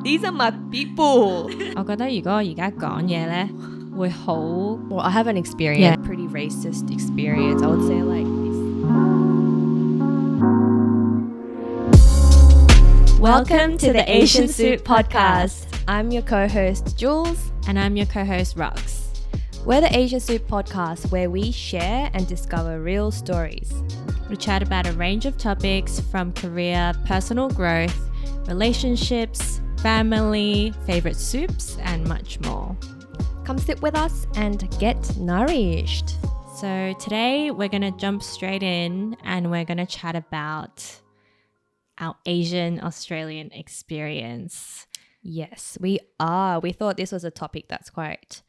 These are my people. 我覺得如果我而家講嘢呢，會好 Well, I have an experience, pretty racist experience. I would say like this. Welcome to the Asian Soup Podcast. I'm your co-host Jules. And I'm your co-host Rox. We're the Asian Soup Podcast where we share and discover real stories. We chat about a range of topics from career, personal growth, relationships, family, favorite soups, and much more. Come sit with us and get nourished. So today we're going to jump straight in and we're going to chat about our Asian Australian experience. Yes, we are. We thought this was a topic that's quite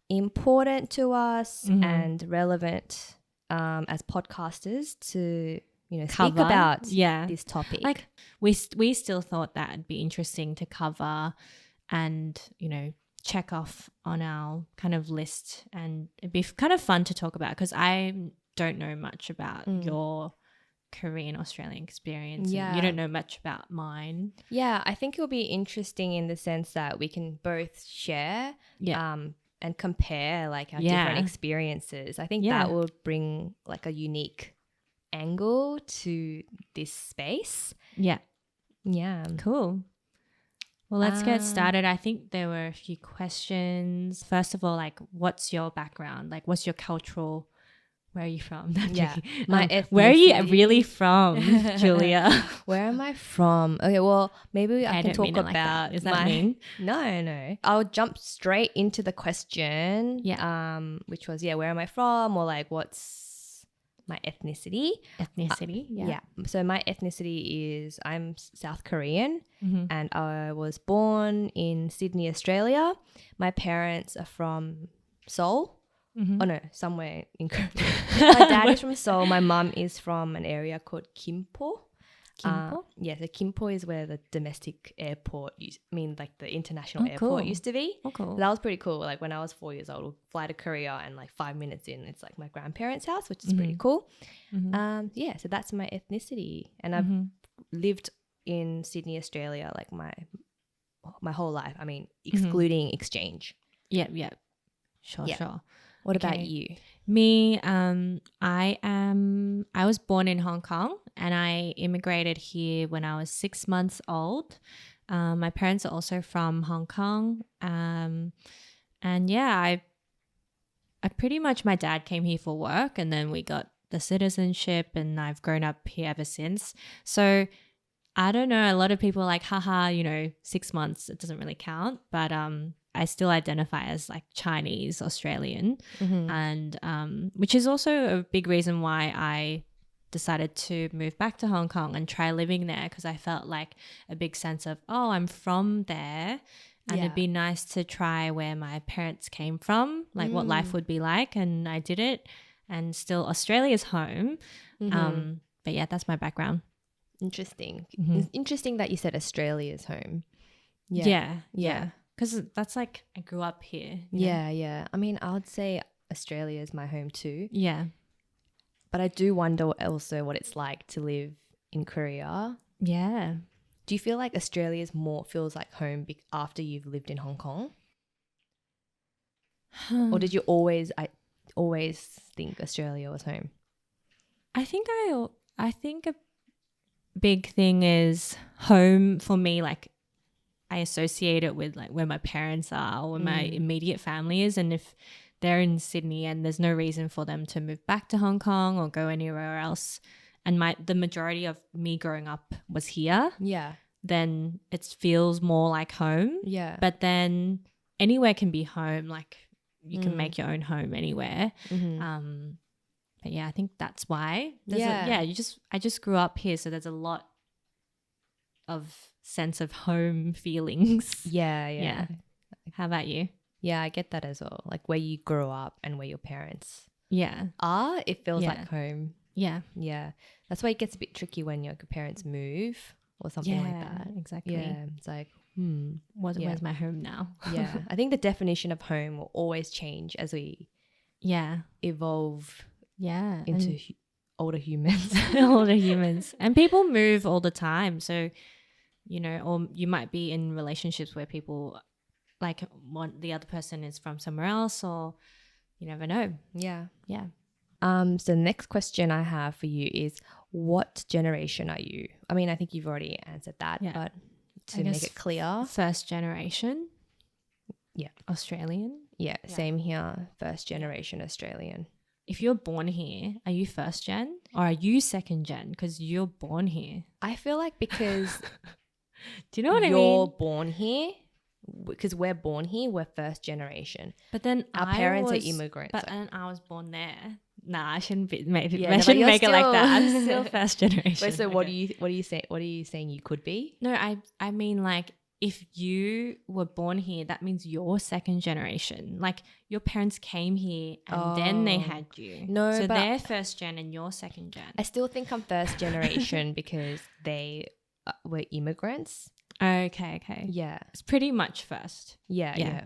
important to us and relevant as podcasters to, you know, speak about this topic. Like we still thought that it'd be interesting to cover and, you know, check off on our kind of list, and it'd be kind of fun to talk about because I don't know much about your Korean Australian experience. Yeah. You don't know much about mine. Yeah, I think it'll be interesting in the sense that we can both share and compare like our different experiences. I think that will bring like a unique angle to this space. Yeah. Yeah. Cool. Well, let's get started. I think there were a few questions. First of all, like, what's your background? Like, what's your cultural... Where are you from? My ethnicity. Where are you really from, Julia? Where am I from? Okay, well, maybe I can talk about... Like that. Is that mean? No. I'll jump straight into the question, which was, where am I from? Or like, what's my ethnicity? Yeah. So my ethnicity is, I'm South Korean and I was born in Sydney, Australia. My parents are from Seoul. Oh no, somewhere in Korea. My dad is from Seoul. My mum is from an area called Gimpo. So Gimpo is where the domestic airport, like the international airport used to be. Oh, cool. That was pretty cool. Like when I was 4 years old, we'll fly to Korea and like 5 minutes in, it's like my grandparents' house, which is pretty cool. So that's my ethnicity. And I've lived in Sydney, Australia, like my whole life. I mean, excluding exchange. Yeah. Sure. What about you? Me, I was born in Hong Kong and I immigrated here when I was 6 months old. My parents are also from Hong Kong. I pretty much, my dad came here for work and then we got the citizenship and I've grown up here ever since. So I don't know, a lot of people are like, haha, 6 months, it doesn't really count. But I still identify as like Chinese Australian, and which is also a big reason why I decided to move back to Hong Kong and try living there, because I felt like a big sense of, I'm from there and it'd be nice to try where my parents came from, like what life would be like, and I did it, and still Australia's home. But yeah, that's my background. Interesting. It's interesting that you said Australia's home. Yeah. Because that's like, I grew up here. Yeah. I mean, I would say Australia is my home too. Yeah. But I do wonder also what it's like to live in Korea. Yeah. Do you feel like Australia feels like home after you've lived in Hong Kong? Or did you always think Australia was home? I think a big thing is home for me, like, I associate it with like where my parents are or where my immediate family is, and if they're in Sydney and there's no reason for them to move back to Hong Kong or go anywhere else, and the majority of me growing up was here, then it feels more like home. But then anywhere can be home, like you can make your own home anywhere. But yeah, I think that's why. I just grew up here, so there's a lot of sense of home feelings. Yeah. How about you? Yeah, I get that as well. Like where you grow up and where your parents are, it feels like home. Yeah. That's why it gets a bit tricky when your parents move or something like that. Exactly. Yeah, it's like, where's my home now? I think the definition of home will always change as we evolve into older humans. And people move all the time, so you know, or you might be in relationships where people like want the other person is from somewhere else, or you never know. Yeah. Yeah. So the next question I have for you is, what generation are you? I mean, I think you've already answered that, Yeah. but I to make guess it clear. first generation. Yeah. Australian. Yeah, same here. First generation Australian. If you're born here, are you first gen or are you second gen? Because you're born here. I feel like because Do you know what I you're mean? born here, because we're born here, we're first generation. But then Our parents are immigrants. But and I was born there. Nah, I shouldn't be. I but shouldn't you're make it like that. I'm still- still first generation. Wait, so what Okay. do you say? What are you saying you could be? No, I mean like if you were born here, that means you're second generation. Like your parents came here and then they had you. No, so but- they're first gen and you're second gen. I still think I'm first generation because they were immigrants. Okay. Yeah. It's pretty much first. Yeah.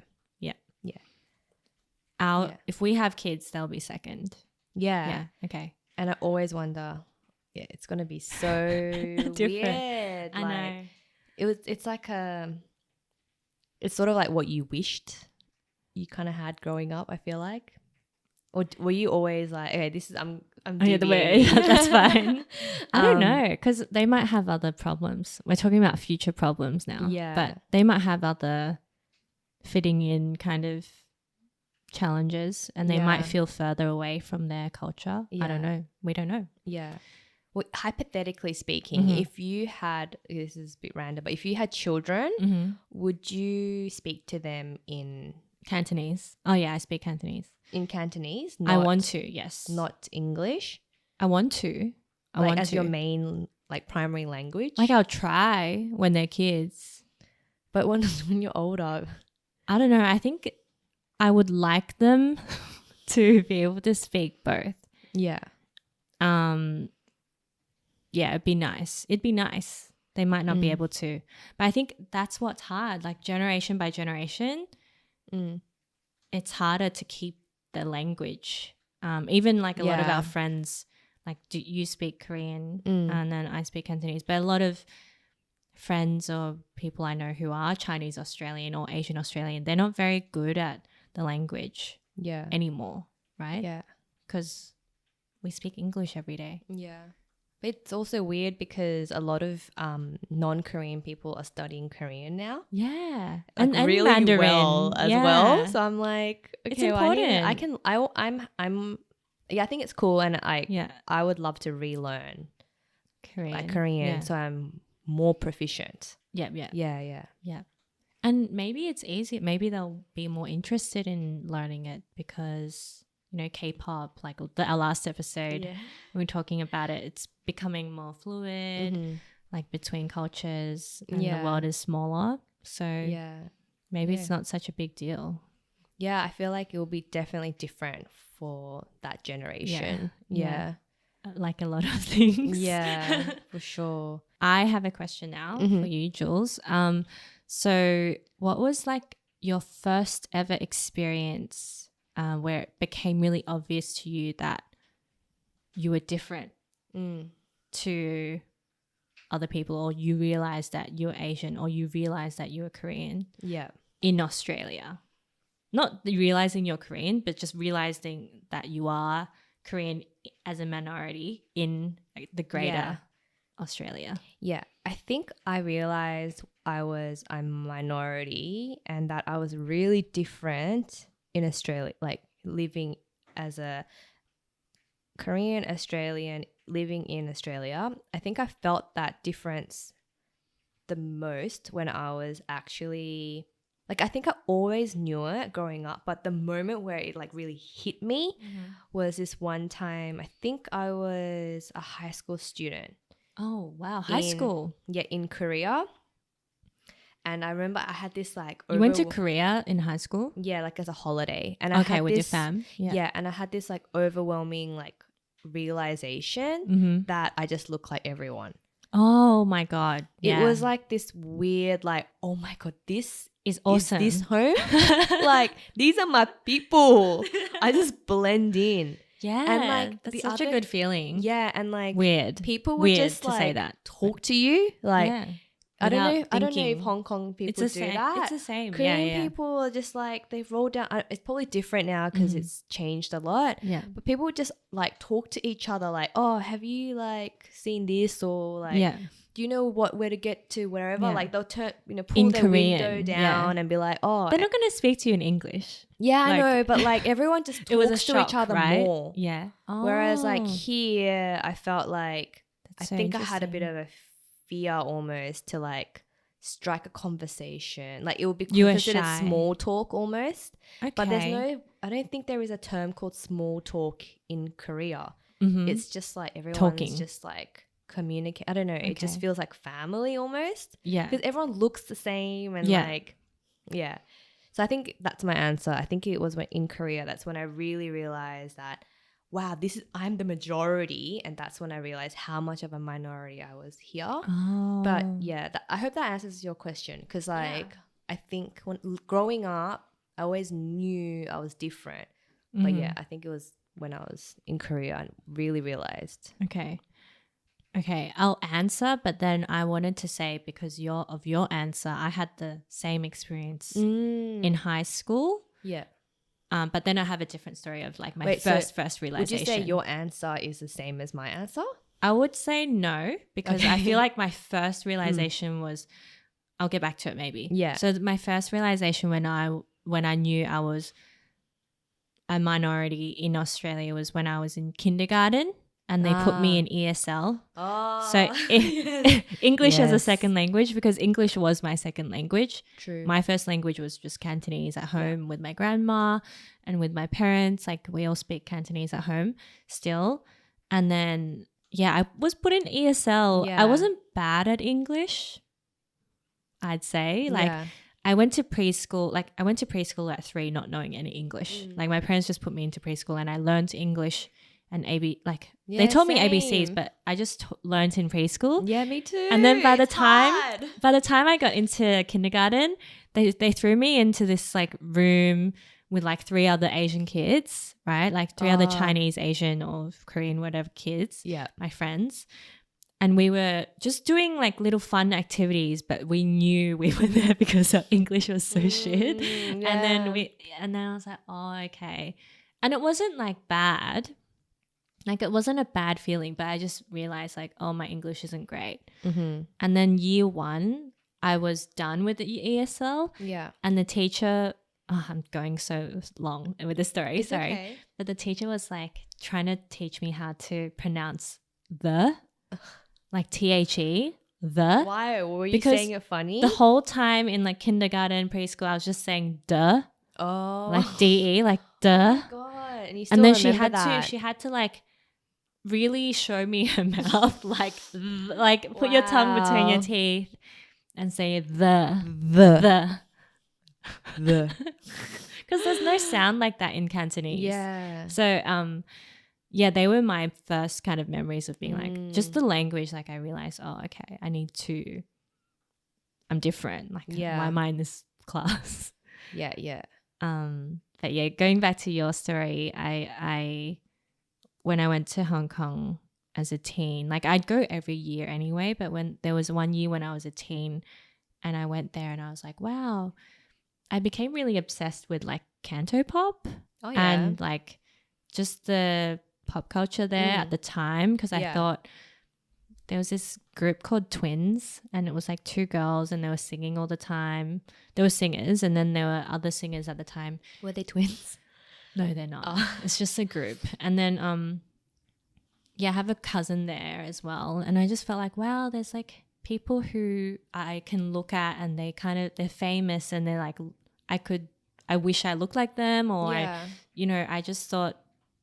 If we have kids, they'll be second. Yeah. Okay. And I always wonder, it's gonna be so weird. I know. It's like it's sort of like what you wished you kind of had growing up, I feel like. Or were you always like, okay, this is I'm deviating. That's fine. I don't know, because they might have other problems. We're talking about future problems now. Yeah. But they might have other fitting in kind of challenges, and they might feel further away from their culture. I don't know. We don't know. Yeah. Well, hypothetically speaking, if you had, this is a bit random, but if you had children, would you speak to them in Cantonese? Oh yeah, I speak Cantonese. In Cantonese? I want to, yes. Not English? I want to. I want as to. your main, like, primary language? Like I'll try when they're kids. But when you're older? I don't know. I think I would like them to be able to speak both. Yeah. Yeah, it'd be nice. They might not be able to. But I think that's what's hard. Like generation by generation, it's harder to keep the language. Even like a lot of our friends, like do you speak Korean and then I speak Cantonese. But a lot of friends or people I know who are Chinese Australian or Asian Australian, they're not very good at the language anymore, right? Yeah. Because we speak English every day. Yeah. It's also weird because a lot of non-Korean people are studying Korean now. Yeah. Like and really Mandarin well as well. So I'm like, okay, it's important. I think it's cool, and I would love to relearn Korean so I'm more proficient. Yeah. And maybe it's easier. Maybe they'll be more interested in learning it because, you know, K-pop, like our last episode, we were talking about it. It's becoming more fluid, like between cultures, and the world is smaller. So maybe it's not such a big deal. Yeah, I feel like it will be definitely different for that generation. Yeah. Like a lot of things. Yeah, for sure. I have a question now for you, Jules. So what was like your first ever experience where it became really obvious to you that you were different to other people, or you realized that you're Asian, or you realized that you were Korean in Australia? Not realizing you're Korean, but just realizing that you are Korean as a minority in the greater Australia. Yeah. I think I realized I'm a minority and that I was really different in Australia, like living as a Korean Australian living in Australia. I think I felt that difference the most when I was actually, like, I think I always knew it growing up, but the moment where it like really hit me was this one time. I think I was a high school student. Oh, wow. High school. Yeah, in Korea. And I remember I had this like... You went to Korea in high school? Yeah, like as a holiday. And I had with your fam? Yeah, and I had this like overwhelming like realization that I just look like everyone. Oh my God. Yeah. It was like this weird like, oh my God, this is awesome. Is this home? Like, these are my people. I just blend in. Yeah, and like that's such a good feeling. Yeah, and like weird people would just to like say that. talk to you like I don't know. without I don't know if thinking. Hong Kong people It's the do same. that. It's the same. Korean yeah. people are just like they roll down. It's probably different now because it's changed a lot. Yeah. But people just like talk to each other like, oh, have you like seen this or like, Yeah. do you know where to get to wherever? Yeah. Like they'll pull In their Korean, window down and be like, oh, They're not going to speak to you in English. yeah, I like- know, but like everyone just It was a talks to shock, each other right? more. Yeah. Whereas like Oh. here, I felt like That's I so think I had a bit interesting. of a fear almost to like strike a conversation. Like it would be You were considered shy. small talk almost. Okay. But I don't think there is a term called small talk in Korea. It's just like everyone's Talking. just like communicate. I don't know. It just Okay. feels like family almost. Yeah. Because everyone looks the same and Yeah. like, yeah. So I think that's my answer. I think it was in Korea. That's when I really realized that, wow, I'm the majority. And that's when I realized how much of a minority I was here. Oh. But yeah, I hope that answers your question. Because like, I think when growing up, I always knew I was different. But yeah, I think it was when I was in Korea and really realized. Okay, I'll answer, but then I wanted to say because of your answer, I had the same experience in high school. Yeah. But then I have a different story of like my Wait, first Would realization. you say your answer is the same as my answer? I would say no because I Okay. feel like my first realization was, I'll get back to it maybe. Yeah. So my first realization when I knew I was a minority in Australia was when I was in kindergarten. And they put me in ESL. Oh, So yes. English as a Yes. second language, because English was my second language. True. My first language was just Cantonese at home with my grandma and with my parents. Like we all speak Cantonese at home still. And then, I was put in ESL. Yeah. I wasn't bad at English, I'd say. Like Yeah. I went to preschool. Like I went to preschool at 3 not knowing any English. Like my parents just put me into preschool and I learned English and they taught me ABCs, same. but I just learned in preschool. Yeah, me too. And then by the It's hard. time I got into kindergarten, they threw me into this like room with like 3 other Asian kids, right? Like 3 other Chinese, Asian or Korean, whatever kids. Yeah. My friends. And we were just doing like little fun activities, but we knew we were there because our English was so shit. Yeah. And then I was like, oh, okay. And it wasn't like bad. Like it wasn't a bad feeling, but I just realized like, oh, my English isn't great. Mm-hmm. And then year 1, I was done with the ESL. Yeah. And the teacher, I'm going so long with the story, It's sorry. okay. But the teacher was like trying to teach me how to pronounce the, like THE, the. Why? Were you Because saying it funny? The whole time in like kindergarten, preschool, I was just saying duh, like DE, like duh. Oh my God. And you still And then she remember had to like really show me her mouth, like put your tongue between your Wow. teeth and say the because there's no sound like that in Cantonese. Yeah. So they were my first kind of memories of being like just the language. Like I realized, oh, okay, I'm different. Like why am I in this class? Yeah. Yeah. But yeah, going back to your story, I when I went to Hong Kong as a teen, like I'd go every year anyway, but when there was one year when I was a teen and I went there and I was like, wow, I became really obsessed with like Canto pop and like just the pop culture there at the time because I thought there was this group called Twins and it was like 2 girls and they were singing all the time. There were singers and then there were other singers at the time. Were they twins? No, they're not. It's just a group. And then I have a cousin there as well. And I just felt like, wow, there's like people who I can look at and they're famous and they're like I wish I looked like them or I just thought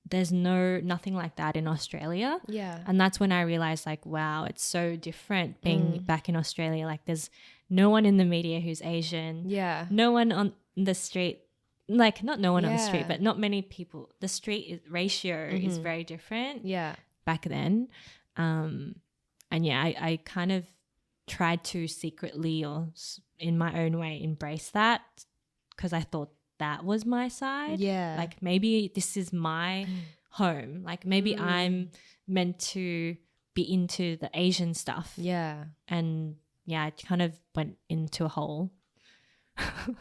there's nothing like that in Australia. Yeah. And that's when I realized like, wow, it's so different being back in Australia. Like there's no one in the media who's Asian. Yeah. No one on the street, like not no one on the street, but not many people. The street ratio is very different. Yeah. Back then. I kind of tried to secretly or in my own way embrace that because I thought that was my side. Yeah. Like maybe this is my home. Like maybe I'm meant to be into the Asian stuff. Yeah. And yeah, I kind of went into a hole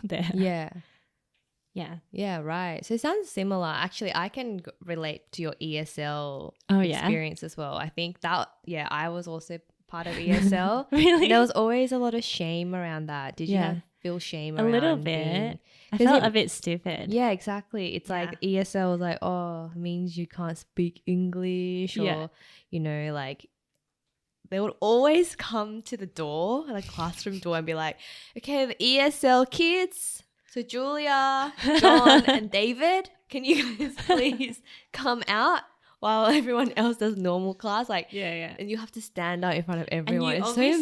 there. Yeah. Yeah. Yeah, right. So it sounds similar. Actually, I can relate to your ESL Oh, yeah. experience as well. I think that, yeah, I was also part of ESL. Really? There was always a lot of shame around that. Did you Yeah. feel shame A around little being? bit. I 'Cause felt a bit stupid. Yeah, exactly. It's Yeah. like ESL was like, oh, it means you can't speak English, or, Yeah. you know, like they would always come to the door, the classroom door, and be like, okay, the ESL kids, so Julia, John, and David, can you guys please come out while everyone else does normal class? Like, Yeah. and you have to stand out in front of And everyone. you It's so obviously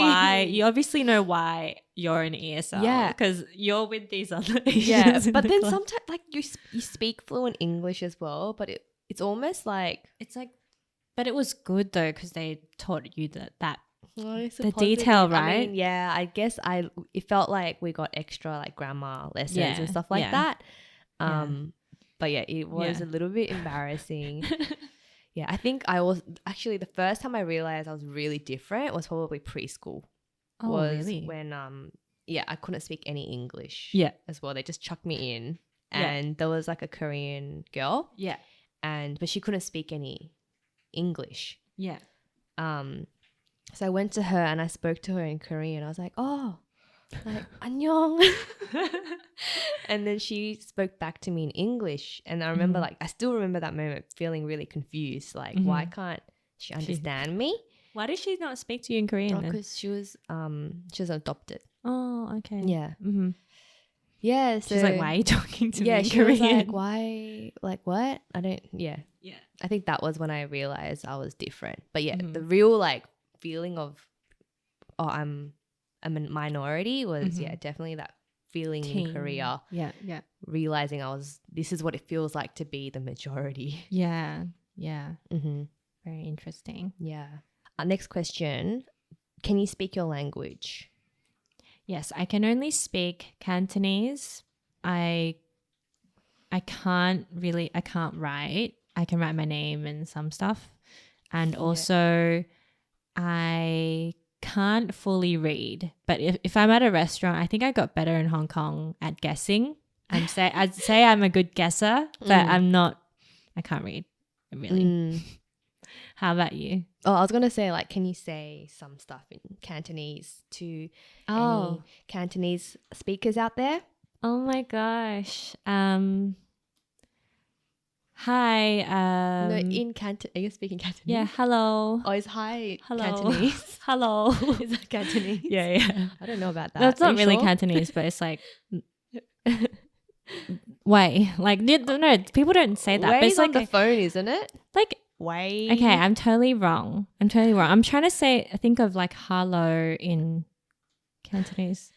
embarrassing. you obviously know why you're an ESL. Yeah. Because you're with these other Asians. Yeah, in but the then class. sometimes like you speak fluent English as well, but it's almost like It's like, but it was good though because they taught you that well, it's a the positive. detail, I right? mean, yeah, I guess it felt like we got extra like grammar lessons and stuff like that. But yeah, it was a little bit embarrassing. Yeah, I think I was actually the first time I realized I was really different was probably preschool. Oh, was really? when I couldn't speak any English. Yeah. As well. They just chucked me in, Yeah. and there was like a Korean girl. Yeah. But she couldn't speak any English. Yeah. So I went to her and I spoke to her in Korean. I was like, oh, like 안녕. And then she spoke back to me in English. And I remember I still remember that moment feeling really confused. Like, why can't she understand me? Why did she not speak to you in Korean? Because she was adopted. Oh, okay. Yeah. Mm-hmm. Yeah. So She's like, why are you talking to me in she Korean? was like, why? Like, what? I don't, Yeah. I think that was when I realized I was different. But yeah, the real like feeling of, oh, I'm a minority was, definitely that feeling in Korea. Yeah. Realizing this is what it feels like to be the majority. Yeah. Yeah. Mm-hmm. Very interesting. Yeah. Next question. Can you speak your language? Yes, I can only speak Cantonese. I can't write. I can write my name and some stuff. And also I can't fully read. But if I'm at a restaurant, I think I got better in Hong Kong at guessing. I'd say I'm a good guesser, but I can't read really. How about you? Oh, I was going to say, like, can you say some stuff in Cantonese to any Cantonese speakers out there? Oh my gosh. Hi. No, in Canton. Are you speaking Cantonese? Yeah, hello. Oh, is hi Hello. Cantonese? Hello. Is that Cantonese? Yeah. I don't know about that. That's not really sure? Cantonese, but it's like way. Like no, people don't say that. Way's but it's on like the phone, isn't it? like Way. okay, I'm totally wrong. I'm trying to think of like hello in Cantonese.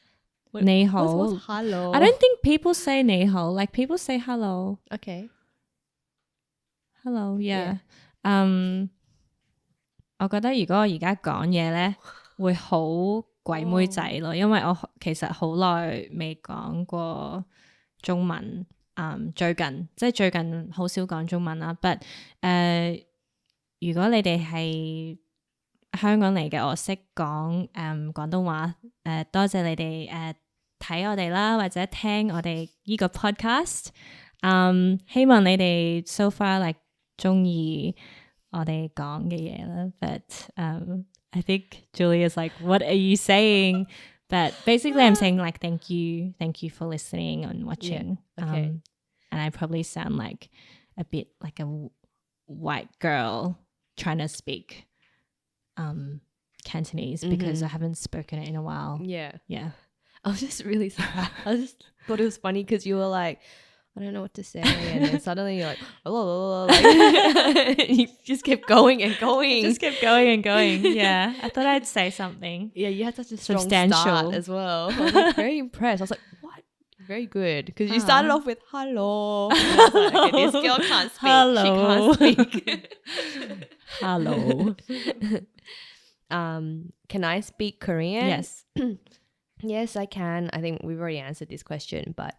Ni hao. What's hello? I don't think people say ni hao. Like people say hello. Okay. Hello, yeah. 我覺得如果我而家講嘢咧，會好鬼妹仔咯，因為我其實好耐未講過中文。最近好少講中文啦。But 如果你哋係香港嚟嘅，我識講廣東話。多謝你哋睇我哋啦，或者聽我哋呢個 podcast。希望你哋 so far like 中意我哋講嘅嘢啦。But I think Julia's like, what are you saying? But basically I'm saying like thank you for listening and watching. Yeah, okay. And I probably sound like a bit like a white girl trying to speak Cantonese because I haven't spoken it in a while. Yeah. I was just really sad. I just thought it was funny because you were like, I don't know what to say, and then suddenly you're like, oh, like, you just kept going and going. Just kept going and going. Yeah, I thought I'd say something. Yeah, you had such a strong start as well. I was like, very impressed. I was like, what? Very good, because you started off with hello. And I was like, okay, this girl can't speak. Hello. She can't speak. Hello. Can I speak Korean? Yes. Yes, I can. I think we've already answered this question, but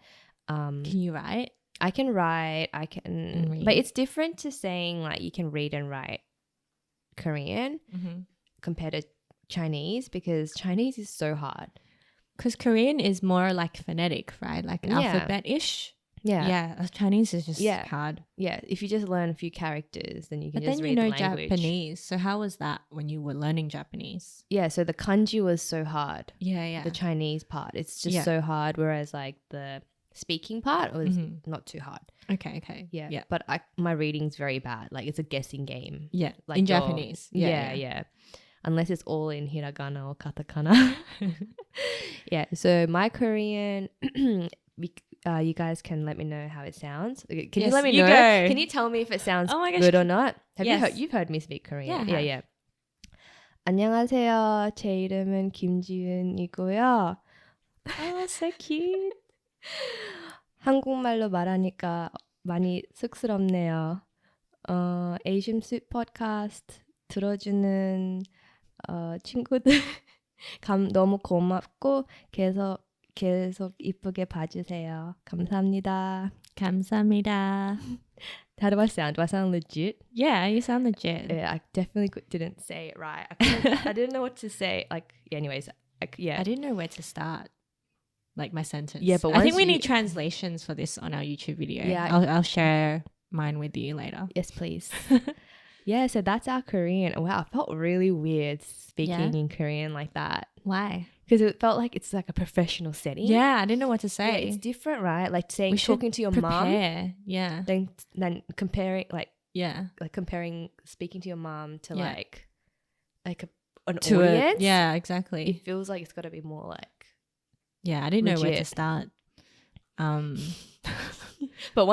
can you write? I can write. I can read. But it's different to saying like you can read and write Korean compared to Chinese because Chinese is so hard. Because Korean is more like phonetic, right? Like alphabet-ish. Yeah. Yeah. Chinese is just hard. Yeah. If you just learn a few characters, then you can just read the the language. Japanese. So how was that when you were learning Japanese? Yeah. So the kanji was so hard. Yeah. The Chinese part. It's just so hard. Whereas like the speaking part was not too hard. Okay. Yeah. But my reading's very bad. Like it's a guessing game. Yeah. Like in Japanese. Yeah. Unless it's all in hiragana or katakana. Yeah. So my Korean, you guys can let me know how it sounds. Can you let me know? Go. Can you tell me if it sounds gosh. good or not? You've heard me speak Korean? Yeah. Yeah. 안녕하세요. 제 이름은 김지은이고요. Oh, so cute. 한국말로 말하니까 많이 쑥스럽네요. Asian Soup Podcast 들어주는 친구들 너무 고맙고 계속 이쁘게 봐주세요. 감사합니다. 감사합니다. How do I sound? Do I sound legit? Yeah, you sound legit. Yeah, I definitely didn't say it right. I didn't know what to say. Like, anyways, I didn't know where to start. Like my sentence. Yeah, but I think we need translations for this on our YouTube video. Yeah, I'll share mine with you later. Yes, please. Yeah, so that's our Korean. Wow, I felt really weird speaking in Korean like that. Why? Because it felt like it's like a professional setting. Yeah, I didn't know what to Yeah, say. it's different, right? Like saying talking to your mom. Yeah. Then comparing comparing speaking to your mom to like an audience. Yeah, exactly. It feels like it's got to be more like. Yeah, I didn't know where to start. But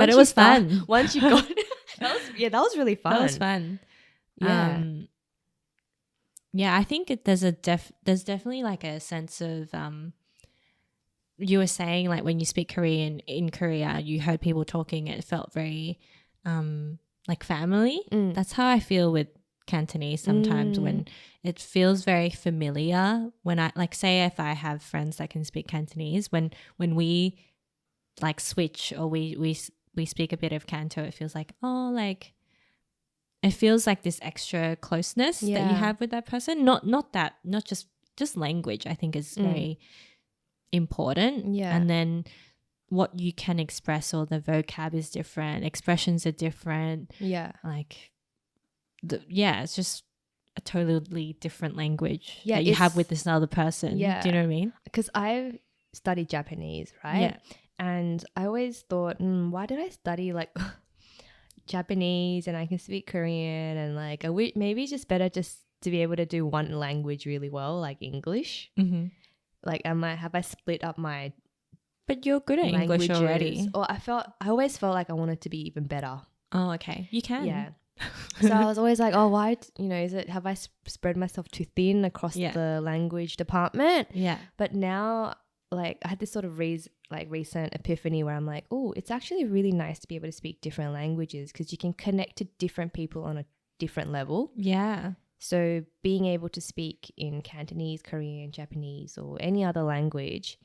it was fun. Once you got that was really fun. That was fun. Yeah. Yeah, I think there's definitely like a sense of you were saying like when you speak Korean in Korea, you heard people talking, it felt very like family. That's how I feel with Cantonese sometimes when it feels very familiar. When I like say if I have friends that can speak Cantonese, when we like switch or we speak a bit of Canto, it feels like it feels like this extra closeness that you have with that person. Not just language, I think is very important. Yeah. And then what you can express or the vocab is different, expressions are different. Yeah. Like it's just a totally different language that you have with this other person. Yeah. Do you know what I mean? Because I've studied Japanese, right? Yeah. And I always thought, why did I study like Japanese and I can speak Korean and like maybe it's just better just to be able to do one language really well, like English. Mm-hmm. Like have I split up my But you're good at English already. Or I always felt like I wanted to be even better. Oh, okay. You can. Yeah. So I was always like, why, have I spread myself too thin across the language department? Yeah. But now, like, I had this sort of recent epiphany where I'm like, oh, it's actually really nice to be able to speak different languages because you can connect to different people on a different level. Yeah. So being able to speak in Cantonese, Korean, Japanese, or any other language,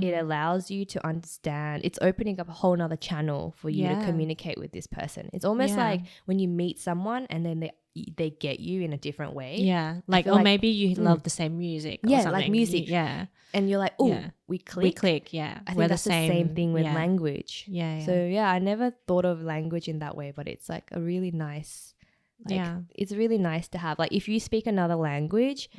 it allows you to understand. It's opening up a whole nother channel for you to communicate with this person. It's almost like when you meet someone and then they get you in a different way. Yeah. Like maybe you love the same music or something. Like music. Yeah. And you're like, oh, we click. We click, yeah. I think that's the same thing with language. Yeah. So, I never thought of language in that way, but it's like a really nice, it's really nice to have. Like if you speak another language,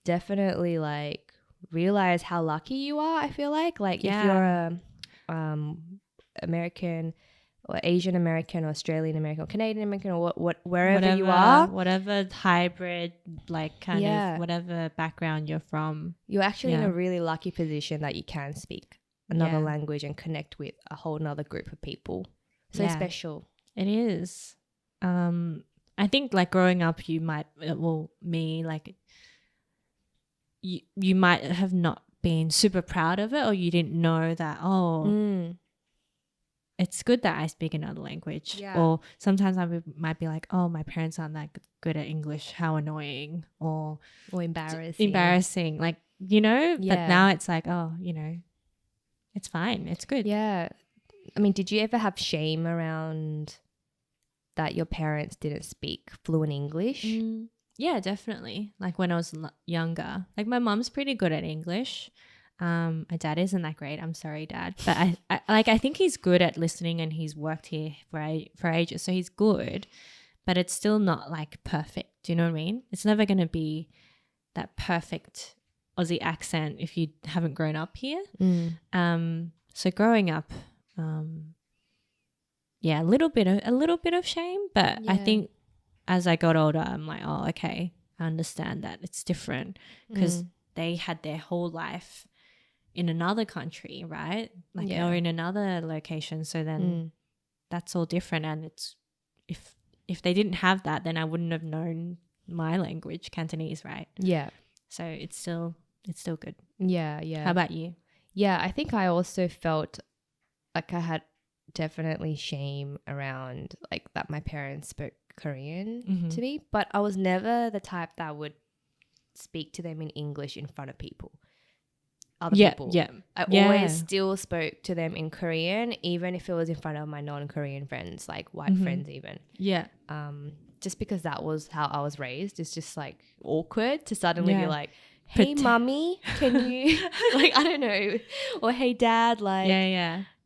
definitely like realize how lucky you are. I feel like if you're a American or Asian American or Australian American or Canadian American or wherever you are, whatever hybrid like kind of whatever background you're from, you're actually in a really lucky position that you can speak another language and connect with a whole nother group of people. So special. It is. I think like growing up you might you might have not been super proud of it, or you didn't know that it's good that I speak another language. Or sometimes I might be like, oh, my parents aren't that good at English, how annoying, or embarrassing, like, but now it's like, oh, it's fine, it's good. I mean, did you ever have shame around that your parents didn't speak fluent English? Yeah, definitely. Like when I was younger, like my mom's pretty good at English. My dad isn't that great. I'm sorry, Dad, but I think he's good at listening, and he's worked here for ages, so he's good. But it's still not like perfect. Do you know what I mean? It's never going to be that perfect Aussie accent if you haven't grown up here. So growing up, yeah, a little bit of shame, but I think as I got older, I'm like, oh, okay, I understand that it's different because they had their whole life in another country, right? Like or in another location. So then that's all different, and it's if they didn't have that, then I wouldn't have known my language, Cantonese, right? Yeah. So it's still good. Yeah, yeah. How about you? Yeah, I think I also felt like I had definitely shame around like that my parents spoke Korean to me, but I was never the type that would speak to them in English in front of people. Other people. Yeah. I always still spoke to them in Korean, even if it was in front of my non-Korean friends, like white friends even. Yeah. Just because that was how I was raised. It's just like awkward to suddenly be like, hey, mommy, can you, like, I don't know. Or hey, dad, like,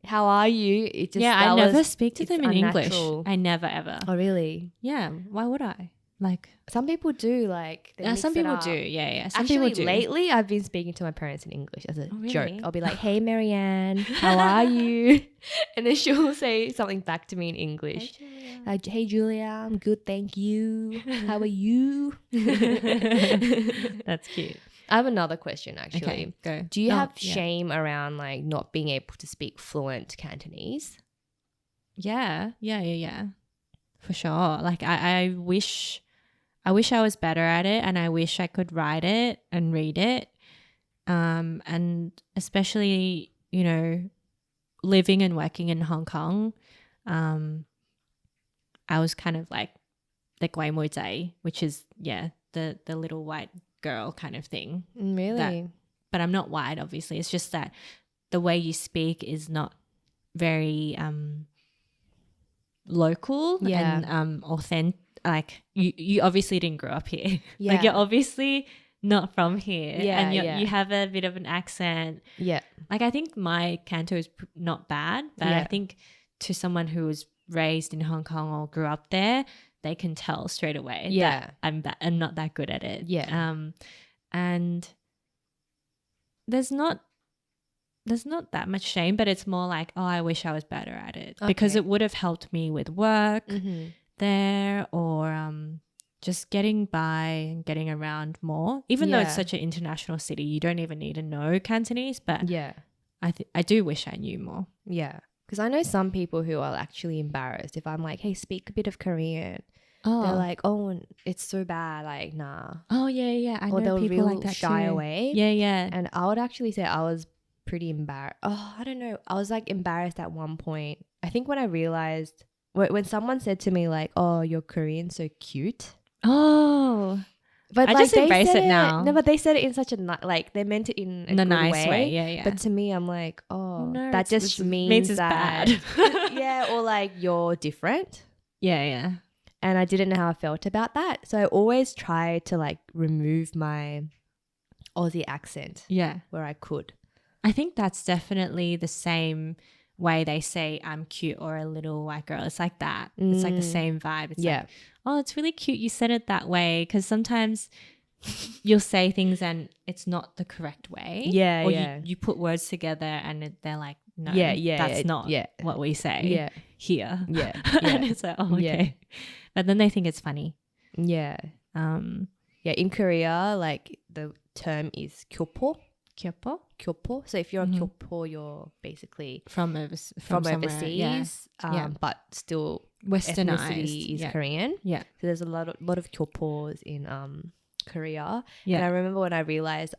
how are you? It just, I never speak to them in English. I never, ever. Oh, really? Yeah. Why would I? Like, some people do, like, some people do. Yeah. Some Actually, people do. Lately, I've been speaking to my parents in English as a joke. I'll be like, hey, Marianne, how are you? And then she'll say something back to me in English. Hey, Julia, I'm good, thank you. How are you? That's cute. I have another question, actually. Okay, go. Do you have shame around, like, not being able to speak fluent Cantonese? Yeah. For sure. Like, I wish I was better at it, and I wish I could write it and read it. And especially, you know, living and working in Hong Kong, I was kind of like the Guai Moi Zai, which is, the little white girl kind of thing. Really? But I'm not white, obviously. It's just that the way you speak is not very local and authentic. Like you obviously didn't grow up here. Yeah. Like you're obviously not from here. Yeah, and you have a bit of an accent. Yeah. Like I think my Canto is not bad, but I think to someone who was raised in Hong Kong or grew up there, they can tell straight away that I'm not that good at it. Yeah. And there's not that much shame, but it's more like, oh, I wish I was better at it because it would have helped me with work there or just getting by and getting around more. Even though it's such an international city, you don't even need to know Cantonese, but I do wish I knew more. Yeah. Because I know some people who are actually embarrassed if I'm like, hey, speak a bit of Korean. Oh. They're like, oh, it's so bad. Like, nah. Oh, yeah. I know people like that shy too. away. Yeah. And I would actually say I was pretty embarrassed. Oh, I don't know. I was like embarrassed at one point. I think when I realized, when someone said to me like, oh, your Korean's so cute. Oh. But I just embrace it now. No, but they said it in such a like they meant it in a good nice way. Yeah. But to me, I'm like, oh, no, that just means it's that bad. yeah, or like you're different. Yeah. And I didn't know how I felt about that, so I always tried to like remove my Aussie accent. Yeah, where I could. I think that's definitely the same way they say I'm cute or a little white girl. It's like that. It's like the same vibe. It's like, oh, it's really cute you said it that way, because sometimes you'll say things and it's not the correct way. Yeah, or you put words together and they're like, no, that's not what we say here. Yeah. And it's like, oh, okay. But then they think it's funny. Yeah. In Korea, like the term is kyopo. Kyopo. So if you're a kyopo, you're basically from overseas, but still westernized. Ethnicity is Korean. Yeah. So there's a lot of kyopos in Korea. Yeah. And I remember when I realized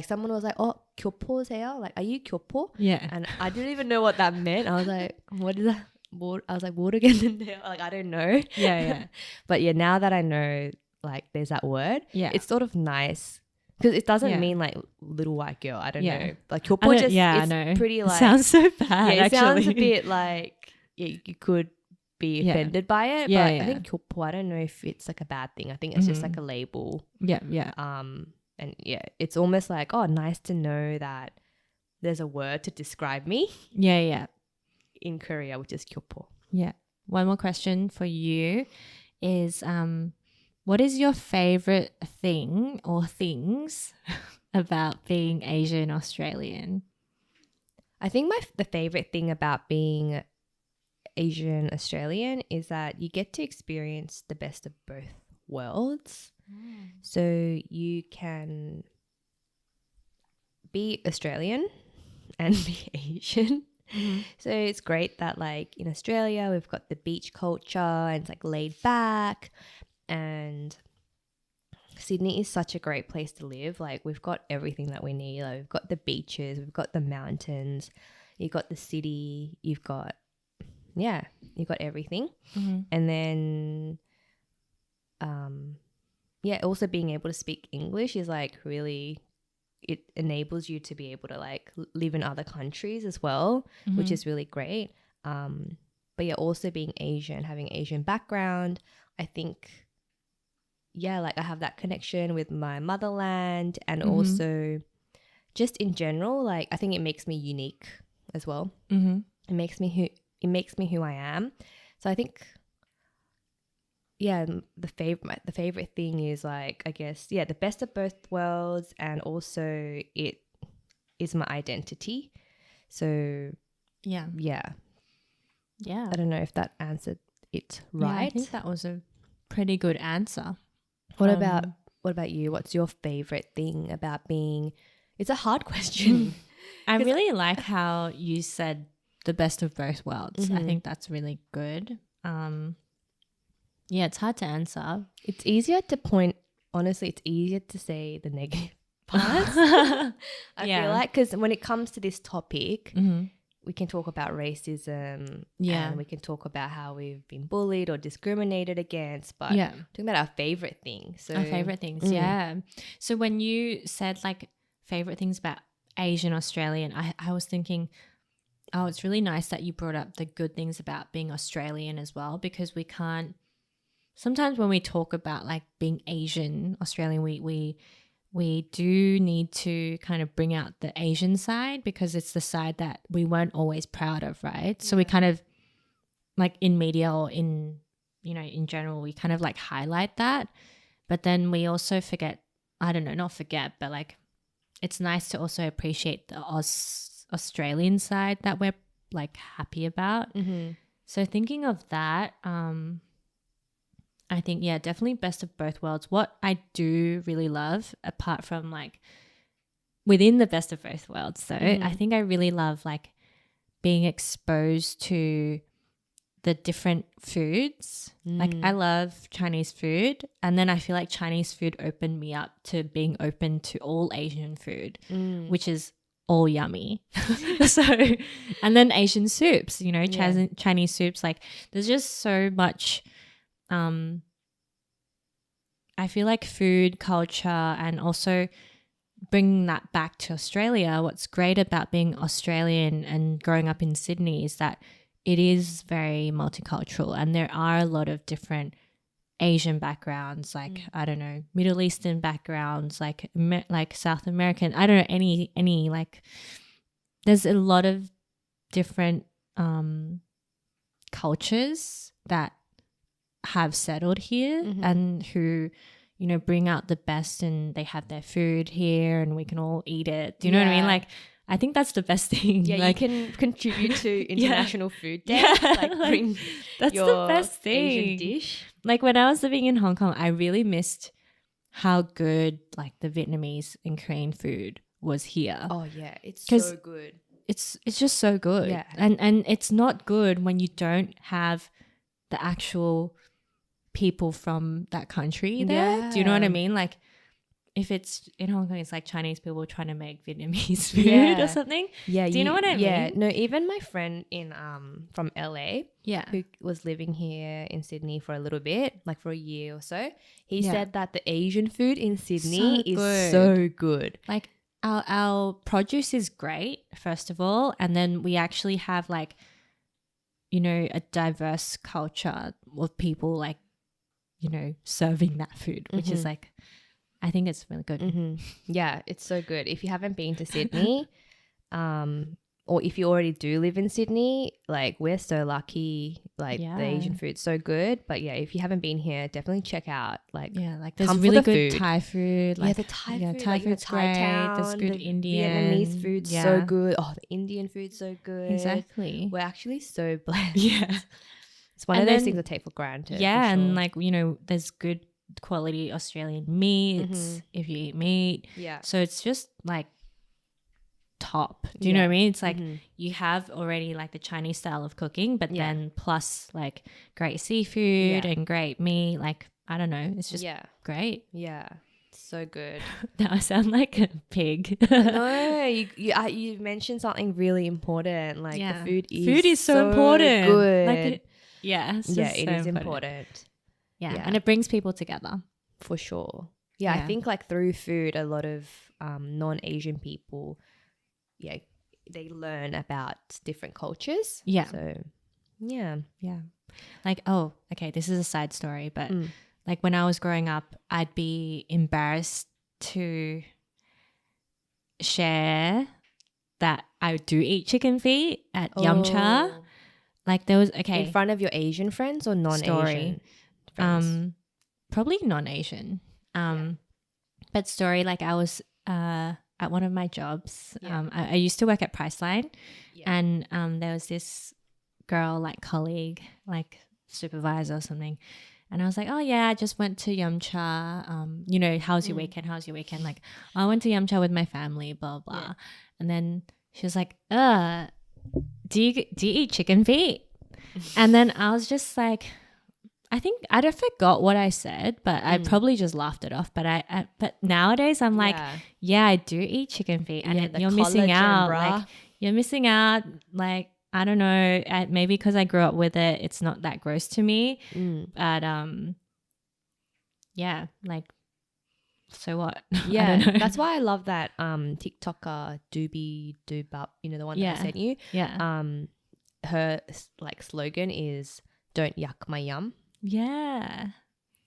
someone was like, oh, kyopo세요? Like, are you kyopo? Yeah. And I didn't even know what that meant. I was like, what is that? I was like, what again? Like, I don't know. Yeah. But now that I know, like, there's that word, it's sort of nice. Because it doesn't mean like little white girl. I don't know. Like kyopo just it's pretty like, it sounds so bad. Yeah, it sounds a bit like you could be Yeah. offended by it. Yeah, But yeah. I think kyopo, I don't know if it's like a bad thing. I think it's just like a label. Yeah, yeah. And yeah, it's almost like, oh, nice to know that there's a word to describe me Yeah, yeah. in Korea, which is kyopo. Yeah. One more question for you is what is your favorite thing or things about being Asian Australian? I think the favorite thing about being Asian Australian is that you get to experience the best of both worlds. So you can be Australian and be Asian. So it's great that like in Australia we've got the beach culture and it's like laid back, and Sydney is such a great place to live. Like we've got everything that we need. Like we've got the beaches, we've got the mountains, you've got the city, you've got everything. And then also being able to speak English is like really, it enables you to be able to like live in other countries as well, which is really great. But yeah, also being Asian, having Asian background, I think, yeah, like I have that connection with my motherland, and also just in general, like I think it makes me unique as well. It makes me who I am. So I think, yeah, the favorite thing is like, I guess, yeah, the best of both worlds, and also it is my identity. So Yeah. I don't know if that answered it right. Yeah, I think that was a pretty good answer. What about you? What's your favorite thing about being? It's a hard question. I really like how you said the best of both worlds. I think that's really good. Yeah, it's hard to answer. It's easier to point. Honestly, it's easier to say the negative parts. I feel like, because when it comes to this topic, we can talk about racism, and we can talk about how we've been bullied or discriminated against, but talking about our favorite things. So our favorite things, yeah. So when you said like favorite things about Asian Australian, I was thinking, oh, it's really nice that you brought up the good things about being Australian as well, because we can't, sometimes when we talk about like being Asian Australian, we do need to kind of bring out the Asian side, because it's the side that we weren't always proud of, right? So we kind of like in media or in, you know, in general, we kind of like highlight that. But then we also forget, I don't know, not forget, but like it's nice to also appreciate the Australian side that we're like happy about. So thinking of that, I think, yeah, definitely best of both worlds. What I do really love, apart from like within the best of both worlds, though, I think I really love like being exposed to the different foods. Like I love Chinese food, and then I feel like Chinese food opened me up to being open to all Asian food, which is all yummy. So, and then Asian soups, you know, Chinese soups, like there's just so much I feel like food culture, and also bringing that back to Australia. What's great about being Australian and growing up in Sydney is that it is very multicultural, and there are a lot of different Asian backgrounds, like I don't know, Middle Eastern backgrounds, like South American. I don't know, any like. There's a lot of different cultures that have settled here and who, you know, bring out the best, and they have their food here and we can all eat it. Do you know what I mean? Like, I think that's the best thing. Yeah, like, you can contribute to International Food Day. Like bring that's your the best thing. Asian dish. Like when I was living in Hong Kong, I really missed how good like the Vietnamese and Korean food was here. Oh yeah, it's so good. It's just so good. Yeah. And it's not good when you don't have the actual people from that country there. Yeah. Do you know what I mean? Like if it's in Hong Kong, it's like Chinese people trying to make Vietnamese food or something. Yeah. Do you know what I mean? Yeah. No, even my friend in from LA, yeah, who was living here in Sydney for a little bit, like for a year or so, he said that the Asian food in Sydney is so good. Like our produce is great, first of all, and then we actually have like you know, a diverse culture of people like, you know, serving that food, which is like, I think it's really good. Yeah, it's so good. If you haven't been to Sydney, or if you already do live in Sydney, like we're so lucky. Like the Asian food's so good. But yeah, if you haven't been here, definitely check out. Like like there's come really for the good food. Thai food. Like, the Thai food. Thai like, food's Thai great. town, There's good the Indian. Vietnamese food's so good. Oh, the Indian food's so good. Exactly. We're actually so blessed. Yeah. It's one of those things I take for granted. Yeah, for sure. and like, you know, there's good quality Australian meats if you eat meat. Yeah. So it's just like top. Do you know what I mean? It's like you have already like the Chinese style of cooking, but then plus like great seafood and great meat. Like, I don't know. It's just great. Yeah. It's so good. Now I sound like a pig. No, you mentioned something really important. Like the food is so important. Good. Like it is important. Yeah, and it brings people together for sure. Yeah, I think like through food, a lot of non-Asian people, they learn about different cultures. Yeah. So yeah. Like, oh, okay, this is a side story, but like when I was growing up, I'd be embarrassed to share that I do eat chicken feet at Yum Cha. Like there was in front of your Asian friends or non-Asian friends? Probably non-Asian. But story, like I was at one of my jobs. I used to work at Priceline, and there was this girl, like colleague, like supervisor or something. And I was like, oh yeah, I just went to Yum Cha. You know, how's your weekend? How's your weekend? Like, I went to Yum Cha with my family, blah, blah. Yeah. And then she was like, do you eat chicken feet? And then I was just like, I think I'd have forgot what I said, but I probably just laughed it off. But but nowadays I'm like, yeah, I do eat chicken feet, and you're missing out. Like, you're missing out. Like, I don't know, maybe because I grew up with it, it's not that gross to me. But yeah, like, so what? Yeah, I don't know. that's why I love that TikToker Doobie Doobop, you know, the one that I sent you. Yeah. Her like slogan is "Don't yuck my yum." Yeah,